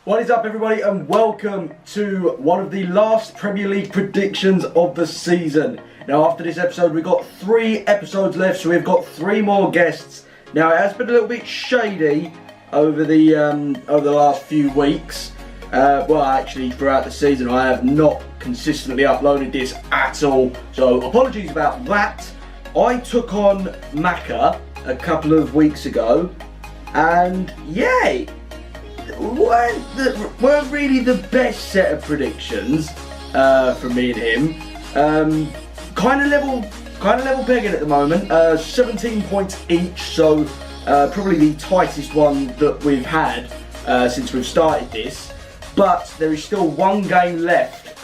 What is up, everybody, and welcome to one of the last Premier League predictions of the season. Now, after this episode, we've got 3 episodes left, so we've got 3 more guests. Now, it has been a little bit shady over the last few weeks. Well, actually, throughout the season, I have not consistently uploaded this at all, so apologies about that. I took on Maka a couple of weeks ago, and yeah, weren't really the best set of predictions from me and him. Kind of level pegging at the moment. 17 points each, so probably the tightest one that we've had since we've started this. But there is still one game left.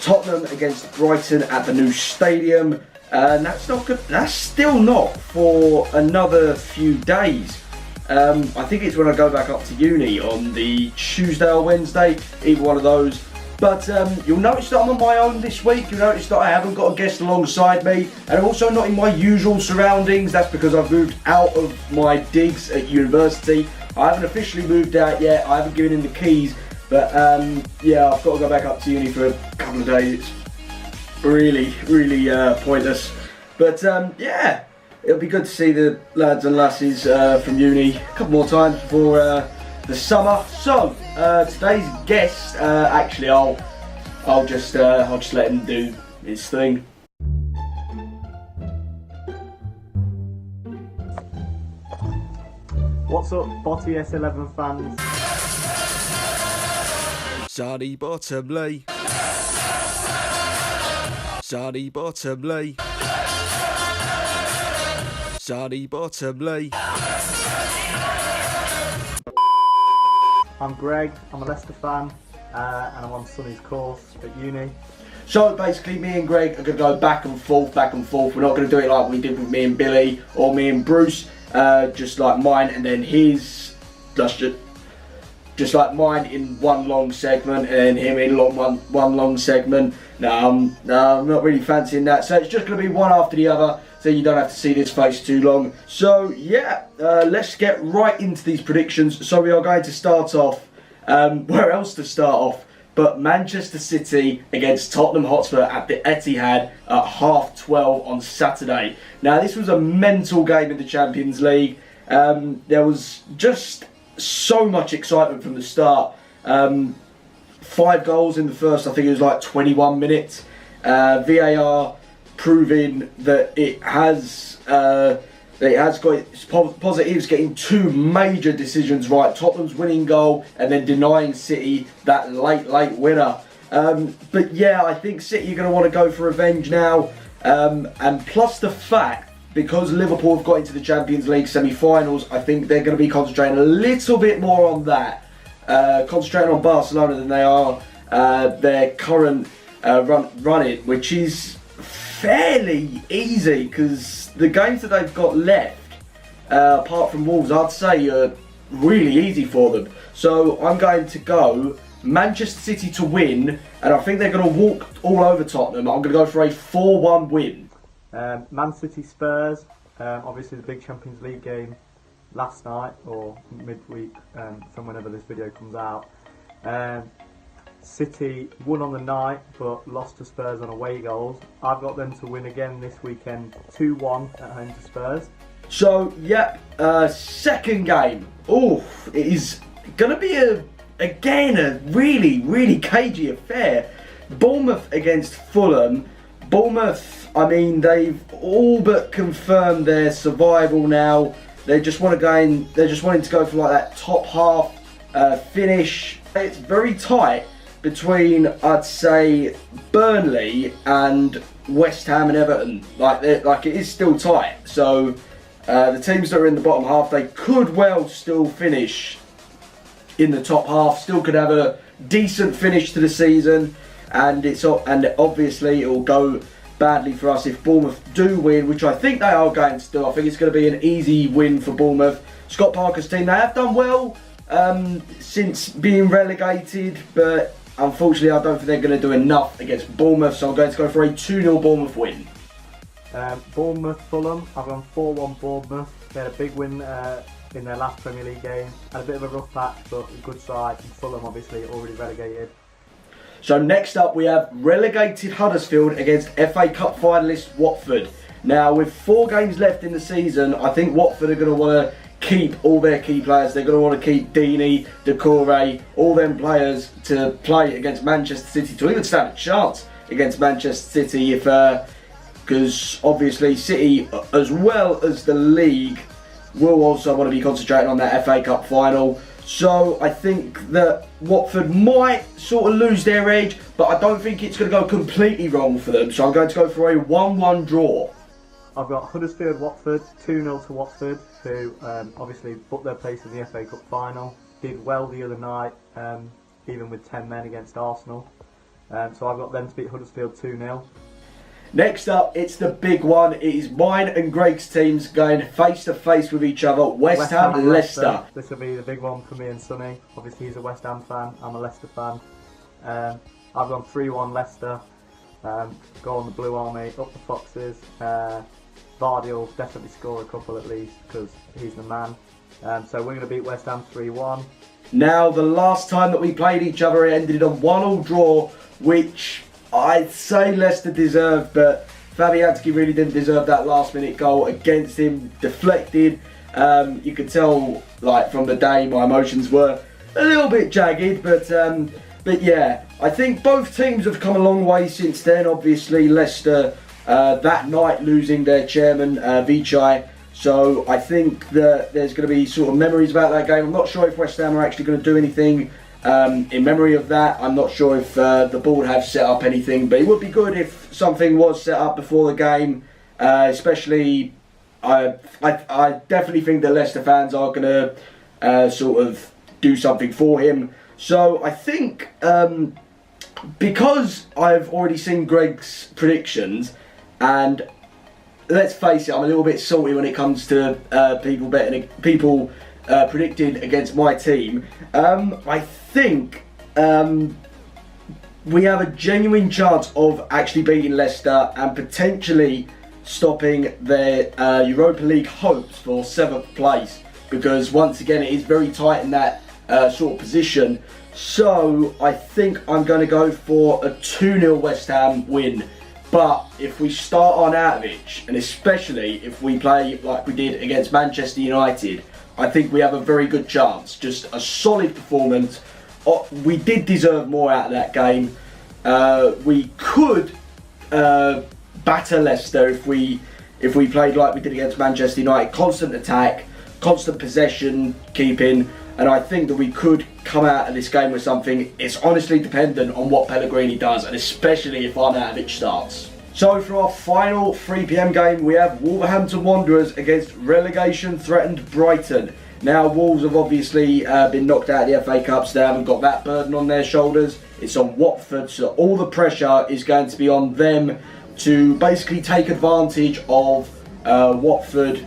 Tottenham against Brighton at the new stadium, and that's not good. That's still not for another few days. I think it's when I go back up to uni on the Tuesday or Wednesday, either one of those. But you'll notice that I'm on my own this week. You'll notice that I haven't got a guest alongside me, and I'm also not in my usual surroundings. That's because I've moved out of my digs at university. I haven't officially moved out yet. I haven't given in the keys, but yeah, I've got to go back up to uni for a couple of days. It's really pointless. But yeah. It'll be good to see the lads and lasses from uni a couple more times before the summer. So today's guest, actually, I'll just let him do his thing. What's up, Botty S11 fans? Sunny Bottomley. Sunny Bottomley. Sunny Bottomley. I'm Greg, I'm a Leicester fan, and I'm on Sonny's course at uni. So basically, me and Greg are going to go back and forth. We're not going to do it like we did with me and Billy or me and Bruce, just like mine and then his. Just like mine in one long segment and him in one long segment. No, I'm not really fancying that. So it's just going to be one after the other, so you don't have to see this face too long. So yeah, let's get right into these predictions. So we are going to start off, where else to start off but Manchester City against Tottenham Hotspur at the Etihad at 12:30 on Saturday. Now, this was a mental game in the Champions League. There was just so much excitement from the start. 5 goals in the first, I think it was like 21 minutes. VAR proving that it has got its positives, getting 2 major decisions right. Tottenham's winning goal and then denying City that late winner. But yeah, I think City are going to want to go for revenge now. And plus the fact, because Liverpool have got into the Champions League semi-finals, I think they're going to be concentrating a little bit more on that. Concentrating on Barcelona than they are their current run-in, which is fairly easy, because the games that they've got left, apart from Wolves, I'd say are really easy for them. So I'm going to go Manchester City to win, and I think they're going to walk all over Tottenham. I'm going to go for a 4-1 win. Man City Spurs, obviously the big Champions League game last night or midweek, from whenever this video comes out. City won on the night but lost to Spurs on away goals. I've got them to win again this weekend, 2-1 at home to Spurs. So yep, second game. Oh, it is going to be again a really cagey affair. Bournemouth against Fulham. Bournemouth, I mean, they've all but confirmed their survival now. They just want to go in. They're just wanting to go for like that top half finish. It's very tight between, I'd say, Burnley and West Ham and Everton. Like it is still tight. So the teams that are in the bottom half, they could well still finish in the top half. Still could have a decent finish to the season. And obviously it will go badly for us if Bournemouth do win, which I think they are going to do. I think it's going to be an easy win for Bournemouth. Scott Parker's team, they have done well since being relegated, but unfortunately I don't think they're going to do enough against Bournemouth, so I'm going to go for a 2-0 Bournemouth win. Bournemouth Fulham, I've gone 4-1 Bournemouth. They had a big win in their last Premier League game. Had a bit of a rough patch, but a good side. And Fulham, obviously, already relegated. So next up we have relegated Huddersfield against FA Cup finalists Watford. Now with 4 games left in the season, I think Watford are going to want to keep all their key players. They're going to want to keep Deeney, Decore, all them players to play against Manchester City, to even stand a chance against Manchester City, if because obviously City, as well as the league, will also want to be concentrating on that FA Cup final. So I think that Watford might sort of lose their edge, but I don't think it's going to go completely wrong for them. So I'm going to go for a 1-1 draw. I've got Huddersfield Watford, 2-0 to Watford, who obviously booked their place in the FA Cup final. Did well the other night, even with 10 men against Arsenal. So I've got them to beat Huddersfield 2-0. Next up, it's the big one. It is mine and Greg's teams going face to face with each other. West Ham and Leicester. This will be the big one for me and Sonny. Obviously he's a West Ham fan, I'm a Leicester fan. I've gone 3-1 Leicester. Go on the Blue Army, up the Foxes. Vardy will definitely score a couple at least because he's the man. So we're going to beat West Ham 3-1. Now, the last time that we played each other, it ended in a 1-1 draw, which I'd say Leicester deserved, but Fabianski really didn't deserve that last-minute goal against him. Deflected. You could tell, like from the day, my emotions were a little bit jagged, but yeah, I think both teams have come a long way since then. Obviously, Leicester that night losing their chairman, Vichai. So I think that there's going to be sort of memories about that game. I'm not sure if West Ham are actually going to do anything in memory of that. I'm not sure if the board have set up anything, but it would be good if something was set up before the game. Especially, I definitely think the Leicester fans are going to sort of do something for him. So I think because I've already seen Greg's predictions, and let's face it, I'm a little bit salty when it comes to people predicting against my team. I think we have a genuine chance of actually beating Leicester and potentially stopping their Europa League hopes for 7th place, because once again it is very tight in that sort of position. So I think I'm going to go for a 2-0 West Ham win. But if we start on Arnautovic, and especially if we play like we did against Manchester United, I think we have a very good chance. Just a solid performance. We did deserve more out of that game. We could batter Leicester if we played like we did against Manchester United. Constant attack, constant possession keeping, and I think that we could come out of this game with something. It's honestly dependent on what Pellegrini does, and especially if Arnautovic starts. So for our final 3 PM game, we have Wolverhampton Wanderers against relegation-threatened Brighton. Now, Wolves have obviously been knocked out of the FA Cup, so they haven't got that burden on their shoulders. It's on Watford, so all the pressure is going to be on them to basically take advantage of Watford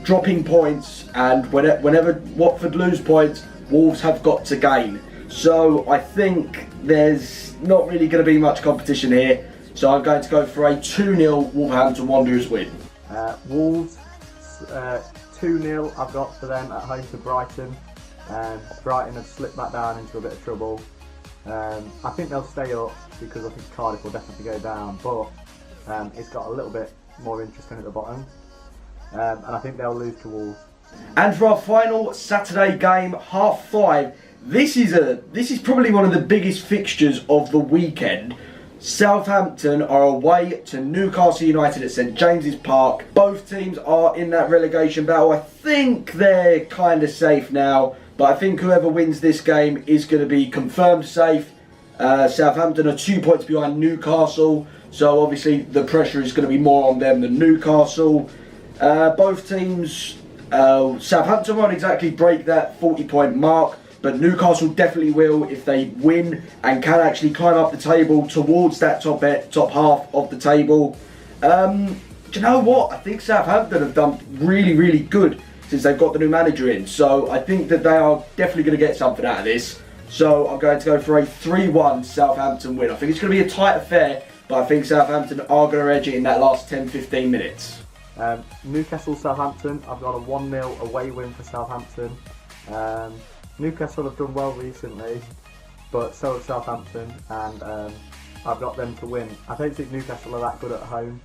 dropping points, and whenever Watford lose points, Wolves have got to gain. So I think there's not really going to be much competition here. So I'm going to go for a 2-0 Wolverhampton Wanderers win. Wolves 2-0 I've got for them at home to Brighton. Brighton have slipped back down into a bit of trouble. I think they'll stay up because I think Cardiff will definitely go down, but it's got a little bit more interesting at the bottom. And I think they'll lose to Wolves. And for our final Saturday game, 5:30, this is probably one of the biggest fixtures of the weekend. Southampton are away to Newcastle United at St James's Park. Both teams are in that relegation battle. I think they're kind of safe now, but I think whoever wins this game is going to be confirmed safe. Southampton are 2 points behind Newcastle, so obviously the pressure is going to be more on them than Newcastle. Both teams, Southampton won't exactly break that 40-point mark, but Newcastle definitely will if they win and can actually climb up the table towards that top half of the table. Do you know what? I think Southampton have done really, really good since they've got the new manager in. So I think that they are definitely going to get something out of this. So I'm going to go for a 3-1 Southampton win. I think it's going to be a tight affair, but I think Southampton are going to edge it in that last 10-15 minutes. Newcastle Southampton, I've got a 1-0 away win for Southampton. Newcastle have done well recently, but so have Southampton, and I've got them to win. I don't think Newcastle are that good at home,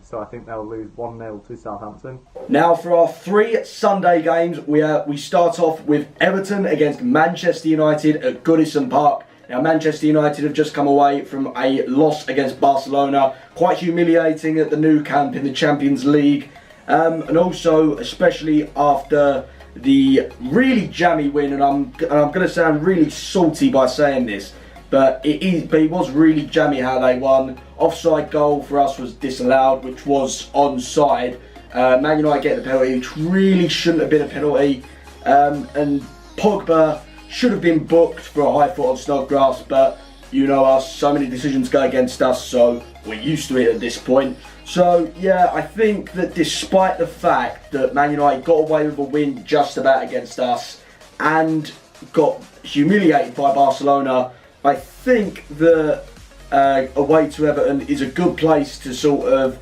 so I think they'll lose 1-0 to Southampton. Now for our 3 Sunday games, we start off with Everton against Manchester United at Goodison Park. Now Manchester United have just come away from a loss against Barcelona, quite humiliating at the Nou Camp in the Champions League, and also especially after the really jammy win, and I'm going to sound really salty by saying this, but it was really jammy how they won. Offside goal for us was disallowed, which was onside. Man United get the penalty, which really shouldn't have been a penalty, and Pogba should have been booked for a high foot on Snodgrass, but you know us, so many decisions go against us, so we're used to it at this point. So yeah, I think that despite the fact that Man United got away with a win just about against us and got humiliated by Barcelona, I think that away to Everton is a good place to sort of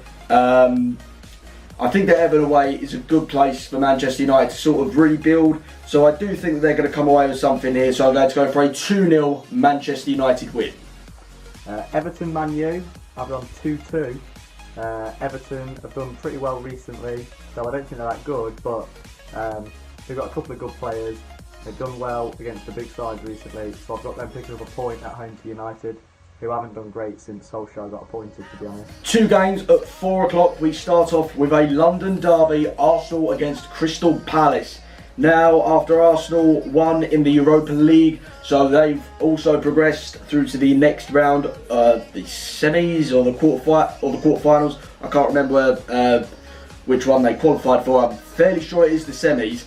I think that Everton away is a good place for Manchester United to sort of rebuild. So I do think that they're going to come away with something here. So I'm going to go for a 2-0 Manchester United win. Everton Man U, I've gone 2-2. Everton have done pretty well recently, so I don't think they're that good, but they've got a couple of good players. They've done well against the big sides recently, so I've got them picking up a point at home to United, who haven't done great since Solskjaer got appointed, to be honest. 2 games at 4 o'clock. We start off with a London derby, Arsenal against Crystal Palace. Now, after Arsenal won in the Europa League, so they've also progressed through to the next round, the semis or the quarterfinals. I can't remember which one they qualified for. I'm fairly sure it is the semis.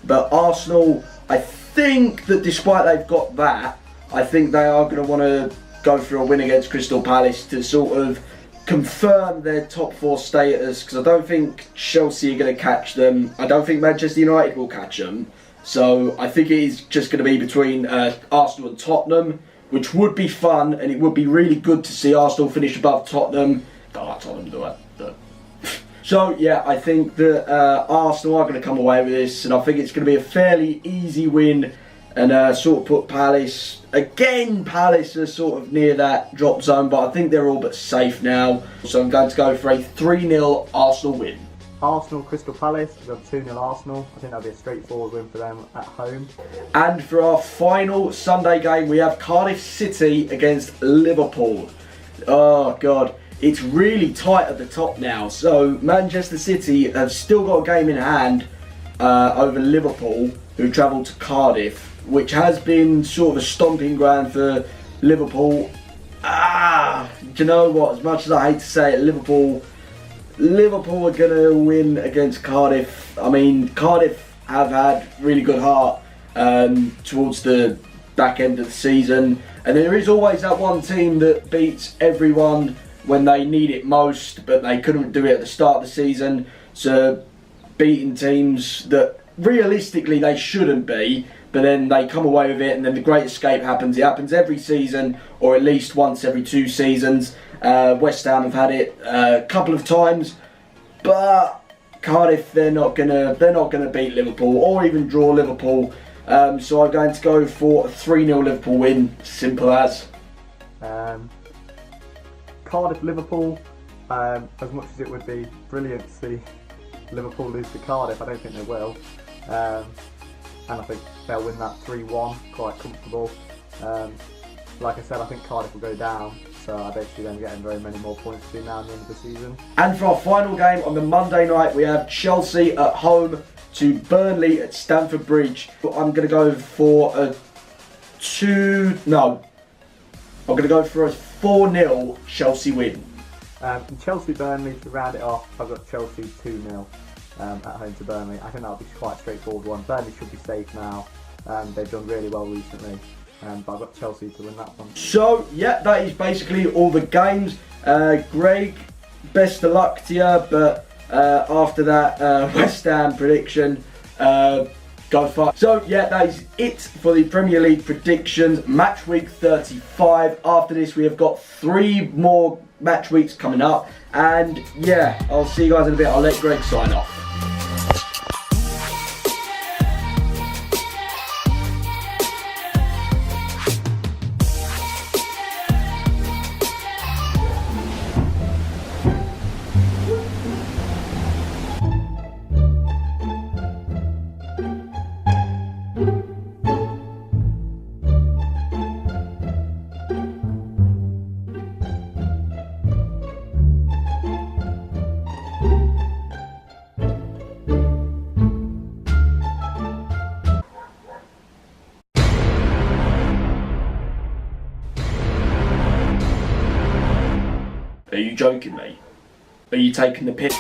But Arsenal, I think that despite they've got that, I think they are going to want to go for a win against Crystal Palace to sort of confirm their top 4 status, because I don't think Chelsea are going to catch them. I don't think Manchester United will catch them. So I think it is just going to be between Arsenal and Tottenham, which would be fun, and it would be really good to see Arsenal finish above Tottenham. Don't like Tottenham, do I? So yeah, I think that Arsenal are going to come away with this, and I think it's going to be a fairly easy win, and sort of put Palace are sort of near that drop zone, but I think they're all but safe now. So I'm going to go for a 3-0 Arsenal win. Arsenal Crystal Palace, we've got 2-0 Arsenal. I think that'll be a straightforward win for them at home. And for our final Sunday game, we have Cardiff City against Liverpool. Oh God, it's really tight at the top now. So Manchester City have still got a game in hand over Liverpool, who travel to Cardiff, which has been sort of a stomping ground for Liverpool. Do you know what? As much as I hate to say it, Liverpool are going to win against Cardiff. I mean, Cardiff have had really good heart towards the back end of the season, and there is always that one team that beats everyone when they need it most, but they couldn't do it at the start of the season. So beating teams that realistically they shouldn't be, but then they come away with it, and then the great escape happens. It happens every season, or at least once every 2 seasons. West Ham have had it a couple of times, but Cardiff, they're not gonna beat Liverpool or even draw Liverpool. So I'm going to go for a 3-0 Liverpool win. Simple as. Cardiff Liverpool. As much as it would be brilliant to see Liverpool lose to Cardiff, I don't think they will. And I think they'll win that 3-1 quite comfortable. Like I said, I think Cardiff will go down, so I don't see them getting very many more points between now and the end of the season. And for our final game on the Monday night, we have Chelsea at home to Burnley at Stamford Bridge. I'm going to go for a 4-0 Chelsea win. Chelsea-Burnley, to round it off, I've got Chelsea 2-0 at home to Burnley. I think that'll be quite a straightforward one. Burnley should be safe now. They've done really well recently. But I've got Chelsea to win that one. So, yeah, that is basically all the games. Greg, best of luck to you, but after that West Ham prediction, Go far. So yeah, that is it for the Premier League predictions. Match week 35. After this, we have got 3 more match weeks coming up. And yeah, I'll see you guys in a bit. I'll let Greg sign off. Are you joking me? Are you taking the piss?